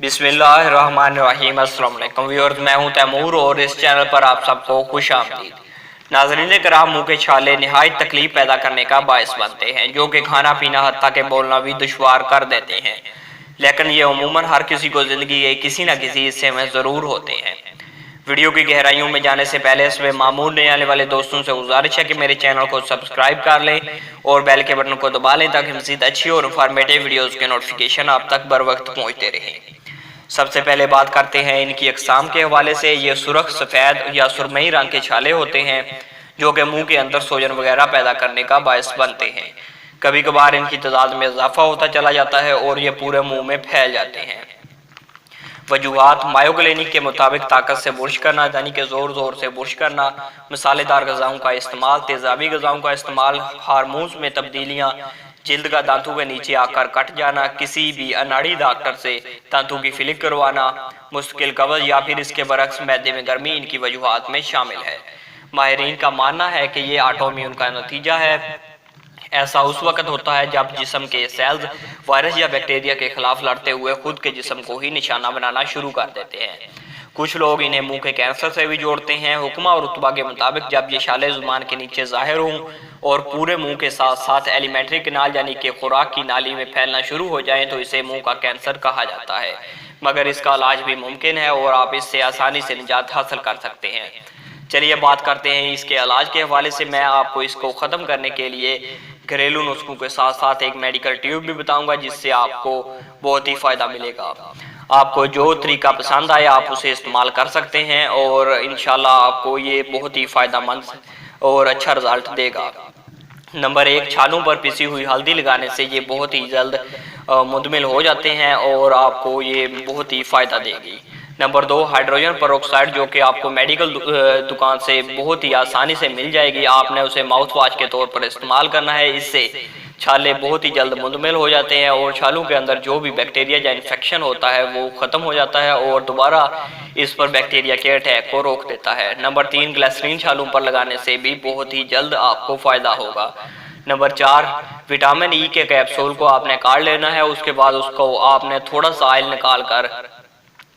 बिस्मिल्लाहिर्रहमानिर्रहीम। अस्सलाम वालेकुम व्यूअर्स, मैं हूं तैमूर और इस चैनल पर आप सबको खुश आमदीद। नाज़रीन किराम, मुंह के छाले निहायत तकलीफ पैदा करने का बायस बनते हैं, जो कि खाना पीना हत्ता के बोलना भी दुश्वार कर देते हैं। लेकिन ये अमूमन हर किसी को ज़िंदगी के किसी न किसी हिस्से में ज़रूर होते हैं। वीडियो की गहराइयों में जाने से पहले इसमें मामूल नहीं आने वाले दोस्तों से गुजारिश है कि मेरे चैनल को सब्सक्राइब कर लें और बेल के बटन को दबा लें, ताकि मज़ीद अच्छी और इन्फॉर्मेटिव वीडियोज़ के नोटिफिकेशन आप तक बर वक्त पहुँचते रहें। सबसे पहले बात करते हैं इनकी अक़साम के हवाले से। ये सुरख, सफ़ेद या सुरमई रंग के छाले होते हैं, जो कि मुंह के अंदर सोजन वगैरह पैदा करने का बायस बनते हैं। कभी कभार इनकी तादाद में इजाफा होता चला जाता है और ये पूरे मुंह में फैल जाते हैं। वजूहात: मायो क्लिनिक के मुताबिक ताकत से बुर्श करना, यानी कि ज़ोर ज़ोर से बुर्श करना, मसालेदार गज़ाओं का इस्तेमाल, तेज़ाबी गज़ाओं का इस्तेमाल, हार्मोन्स में तब्दीलियाँ, जिल्द का दांतों के नीचे आकर कट जाना, किसी भी अनाड़ी डॉक्टर से दांतों की फिलिंग करवाना, मुश्किल कब्ज़ या फिर इसके बरक्स मैदे में गर्मी इनकी वजूहात में शामिल है। माहिरीन का मानना है कि ये ऑटोइम्यून का नतीजा है। ऐसा उस वक्त होता है जब जिस्म के सेल्स वायरस या बैक्टीरिया के खिलाफ लड़ते हुए खुद के जिस्म को ही निशाना बनाना शुरू कर देते हैं। कुछ लोग इन्हें मुंह के कैंसर से भी जोड़ते हैं। हुक्मा और रुतबा के मुताबिक जब ये छाले जुबान के नीचे जाहिर हों और पूरे मुंह के साथ साथ एलिमेंट्री कैनाल यानी कि खुराक की नाली में फैलना शुरू हो जाए तो इसे मुंह का कैंसर कहा जाता है। मगर इसका इलाज भी मुमकिन है और आप इससे आसानी से निजात हासिल कर सकते हैं। चलिए बात करते हैं इसके इलाज के हवाले से। मैं आपको इसको ख़त्म करने के लिए घरेलू नुस्खों के साथ साथ एक मेडिकल ट्यूब भी बताऊंगा, जिससे आपको बहुत ही फ़ायदा मिलेगा। आपको जो तरीका पसंद आए आप उसे इस्तेमाल कर सकते हैं और इंशाल्लाह आपको ये बहुत ही फ़ायदेमंद और अच्छा रिज़ल्ट देगा। नंबर 1, छालों पर पिसी हुई हल्दी लगाने से ये बहुत ही जल्द मुंतमिल हो जाते हैं और आपको ये बहुत ही फ़ायदा देगी। नंबर 2, हाइड्रोजन पेरोक्साइड, जो कि आपको मेडिकल दुकान से बहुत ही आसानी से मिल जाएगी। आपने उसे माउथ वॉश के तौर पर इस्तेमाल करना है। इससे छाले बहुत ही जल्द मुंतमिल हो जाते हैं और छालों के अंदर जो भी बैक्टीरिया या इन्फेक्शन होता है वो ख़त्म हो जाता है और दोबारा इस पर बैक्टीरिया के अटैक को रोक देता है। नंबर 3, ग्लिसरीन छालों पर लगाने से भी बहुत ही जल्द आपको फ़ायदा होगा। नंबर 4, विटामिन ई के कैप्सूल को आपने काट लेना है। उसके बाद उसको आपने थोड़ा सा ऑयल निकाल कर,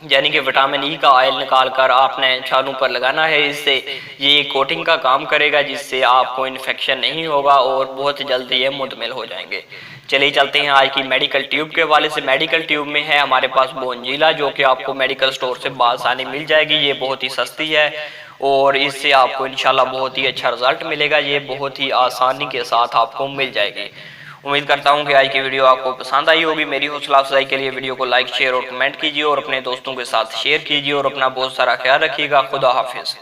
यानी कि विटामिन ई का ऑयल निकाल कर आपने छालों पर लगाना है। इससे ये कोटिंग का काम करेगा, जिससे आपको इन्फेक्शन नहीं होगा और बहुत जल्दी ये मुंतमिल हो जाएंगे। चलिए चलते हैं आज की मेडिकल ट्यूब के हवाले से। मेडिकल ट्यूब में है हमारे पास बोनजीला, जो कि आपको मेडिकल स्टोर से बासानी मिल जाएगी। ये बहुत ही सस्ती है और इससे आपको इंशाल्लाह बहुत ही अच्छा रिजल्ट मिलेगा। ये बहुत ही आसानी के साथ आपको मिल जाएगी। उम्मीद करता हूँ कि आज की वीडियो आपको पसंद आई होगी। मेरी हौसला अफजाई के लिए वीडियो को लाइक, शेयर और कमेंट कीजिए और अपने दोस्तों के साथ शेयर कीजिए और अपना बहुत सारा ख्याल रखिएगा। खुदा हाफिज़।